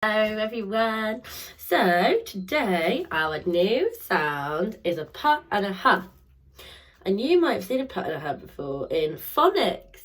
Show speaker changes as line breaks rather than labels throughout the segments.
Hello everyone. So today our new sound is a putt and a huh. And you might have seen a putt and a huh before in phonics.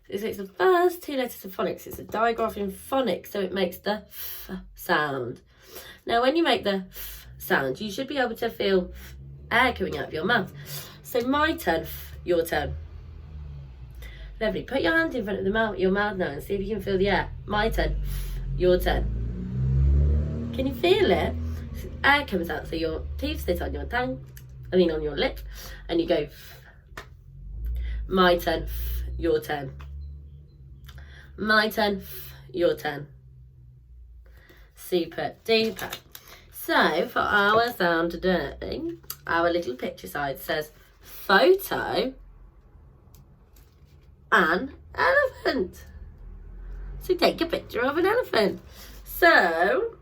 So it's the first two letters of phonics. It's a digraph in phonics, so it makes the f sound. Now when you make the f sound, you should be able to feel air coming out of your mouth. So my turn, your turn. Lovely. Put your hand in front of your mouth now and see if you can feel the air. My turn, your turn. Can you feel it? Air comes out, so your teeth sit on your tongue, on your lip, and you go, my turn, your turn. My turn, your turn. Super duper. So, for our sound today, our little picture side says, photo an elephant. So take a picture of an elephant. So,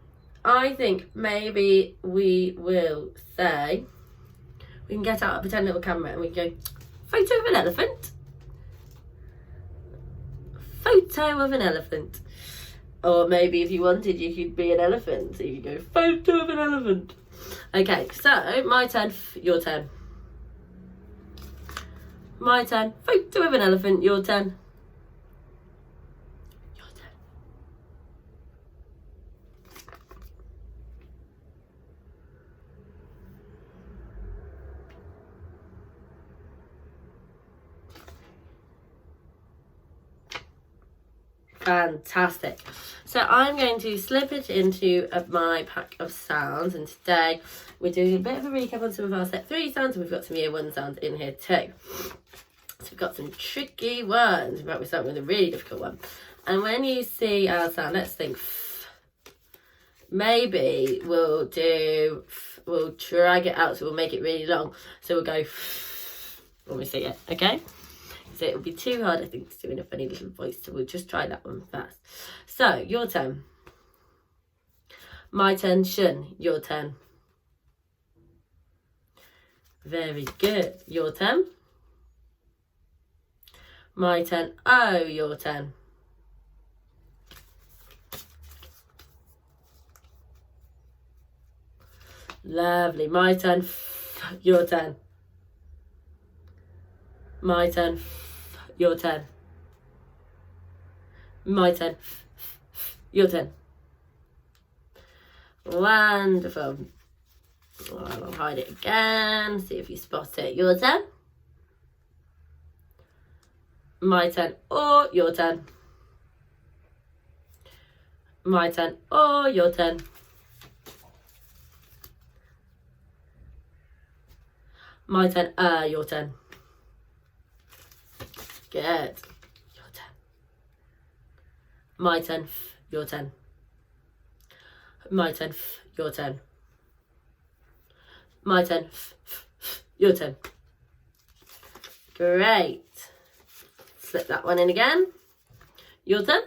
I think maybe we will say, we can get out a pretend little camera and we can go, photo of an elephant. Photo of an elephant. Or maybe if you wanted, you could be an elephant. So you could go, photo of an elephant. Okay, so my turn, your turn. My turn, photo of an elephant, your turn. Fantastic. So I'm going to slip it into my pack of sounds, and today we're doing a bit of a recap on some of our set 3 sounds, and we've got some year 1 sounds in here too. So we've got some tricky ones. In fact, we're starting with a really difficult one. And when you see our sound, let's think. Maybe we'll drag it out, so we'll make it really long. So we'll go when we see it, okay? So it would be too hard, I think, to do in a funny little voice. So we'll just try that one first. So, your turn. My turn, shun. Your turn. Very good. Your turn. My turn. Oh, your turn. Lovely. My turn. Your turn. My turn. Your turn. My turn. Your turn. Wonderful. I'll hide it again. See if you spot it. Your turn. My turn or your turn. My turn or your turn. My turn, your turn. Good. Your turn. My turn, your turn. My turn, your turn. My turn, your turn. Great. Slip that one in again. Your turn.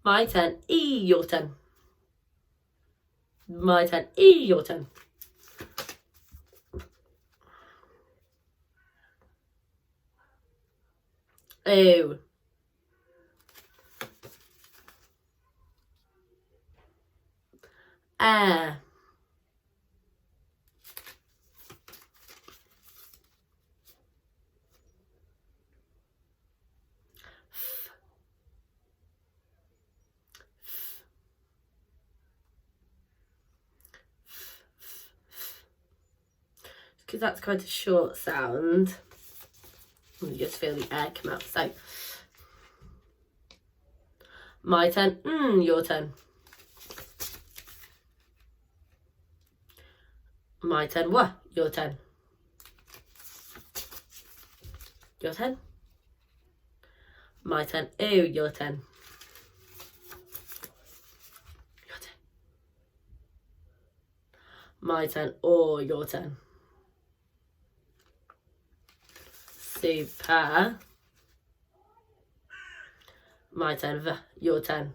My turn, your turn. My turn, your turn. Oh. Air. Because that's quite a short sound. You just feel the air come out. So, my turn, your turn. My turn, your turn. Your turn. My turn, your turn. Your turn. My turn, or your turn. Super. My turn, your turn.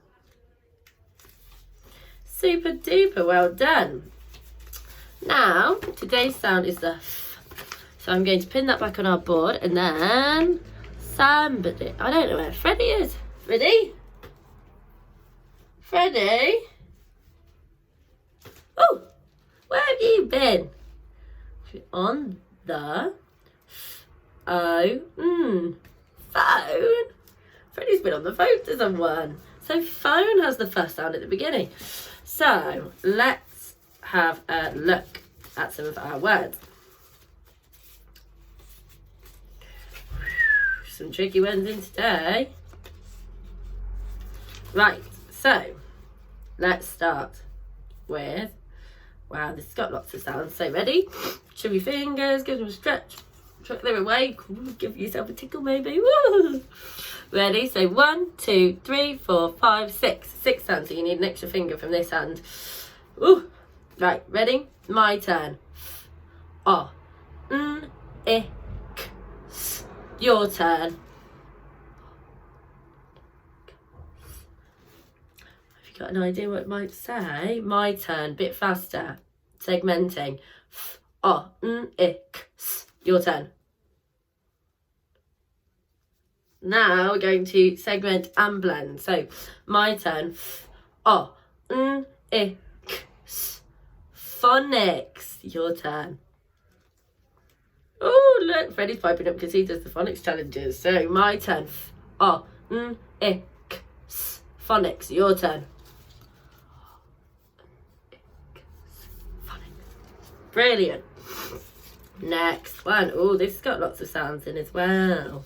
Super duper, well done. Now, today's sound is the f. So I'm going to pin that back on our board, and then somebody, I don't know where Freddie is. Freddie? Freddie? Oh, where have you been? On the phone. Freddie's been on the phone to someone. So phone has the first sound at the beginning. So let's have a look at some of our words. Some tricky ones in today. Right, so let's start with, wow, this has got lots of sounds. So ready? Show your fingers, give them a stretch. Tuck them away. Give yourself a tickle maybe. Woo! Ready? So 1, 2, 3, 4, 5, 6. 6 sounds, so you need an extra finger from this hand. Ooh. Right, ready? My turn. Oh. I, k, s. Your turn. Have you got an idea what it might say? My turn. Bit faster. Segmenting. F, oh, I, k, s. Your turn. Now we're going to segment and blend. So my turn. F, oh, I, k, s. Phonics. Your turn. Oh, look, Freddie's piping up because he does the phonics challenges. So my turn. F, oh, I, k, s. Phonics. Your turn. Phonics. Brilliant. Next one. Oh, this has got lots of sounds in as well.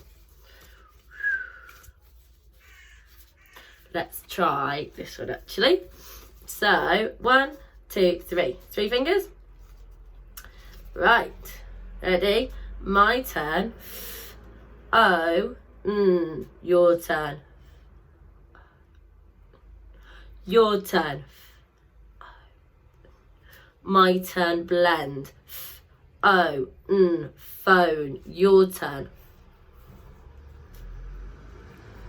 Let's try this one actually. So 1, 2, 3. 3 fingers. Right. Ready? My turn. Oh, your turn. Your turn. My turn. Blend. Oh, phone. Your turn.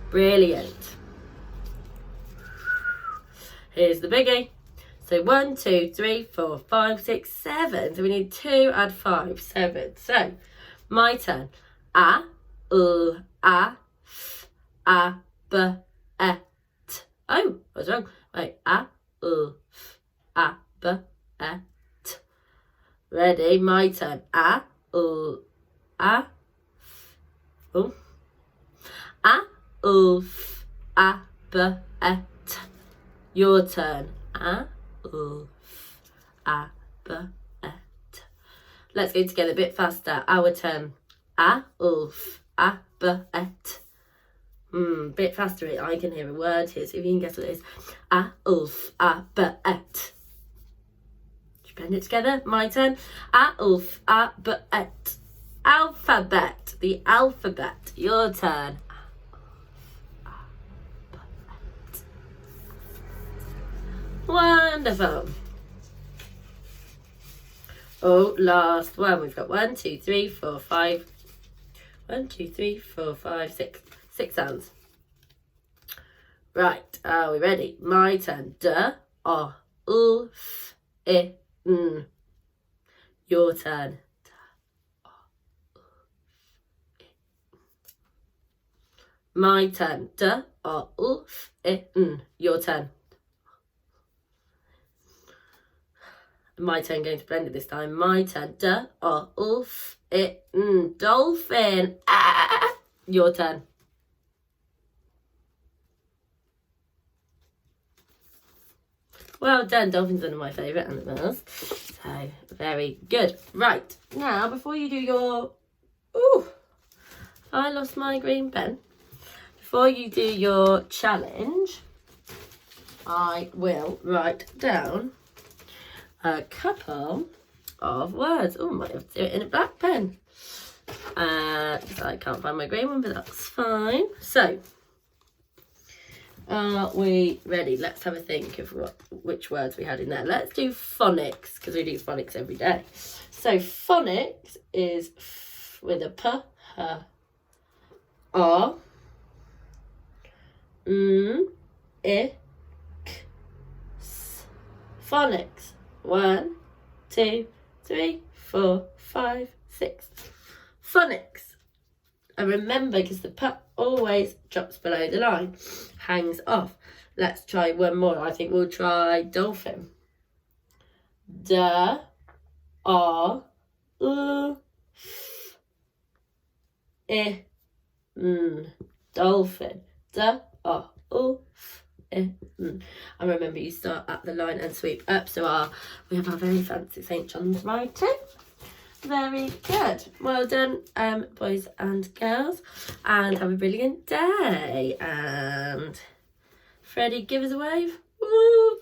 Brilliant. Here's the biggie. So 1, 2, 3, 4, 5, 6, 7. So we need 2 add 5, 7. So my turn. A, f, a, b, et. Oh, I was wrong. Wait, a, f, a, b, et. Ready? My turn. A, f, oh. A, f, a, b, et. Your turn. A, b, et. Let's go together a bit faster. Our turn. A, a, b, et. Bit faster. I can hear a word here. See if you can guess what it is. A, b, et. Should we blend it together? My turn. A, b, et. Alphabet. The alphabet. Your turn. Wonderful. Oh, last one. We've got 1, 2, 3, 4, 5. 1, 2, 3, 4, 5, 6. 6 sounds. Right. Are we ready? My turn. D, o, f, I, n. Your turn. D, o, f, I. My turn. D, o, f, I, n. Your turn. My turn, going to blend it this time. My turn. D, o, f, I, n. Dolphin. Ah! Your turn. Well done. Dolphins are one of my favourite animals. So, very good. Right. Now, before you do your... Ooh, I lost my green pen. Before you do your challenge, I will write down a couple of words. Oh, I might have to do it in a black pen. Because I can't find my green one, but that's fine. So, are we ready? Let's have a think of which words we had in there. Let's do phonics, because we do phonics every day. So, phonics is with a p, h, r, I, k, s. Phonics. 1, 2, 3, 4, 5, 6. Phonics. And remember, because the p always drops below the line, hangs off. Let's try one more. I think we'll try dolphin. D-O-L-P-H-I-N. Dolphin. D-O-L-F-I-N. And remember, you start at the line and sweep up. So we have our very fancy St. John's writing. Very good. Well done, boys and girls. And have a brilliant day. And Freddie, give us a wave. Woo!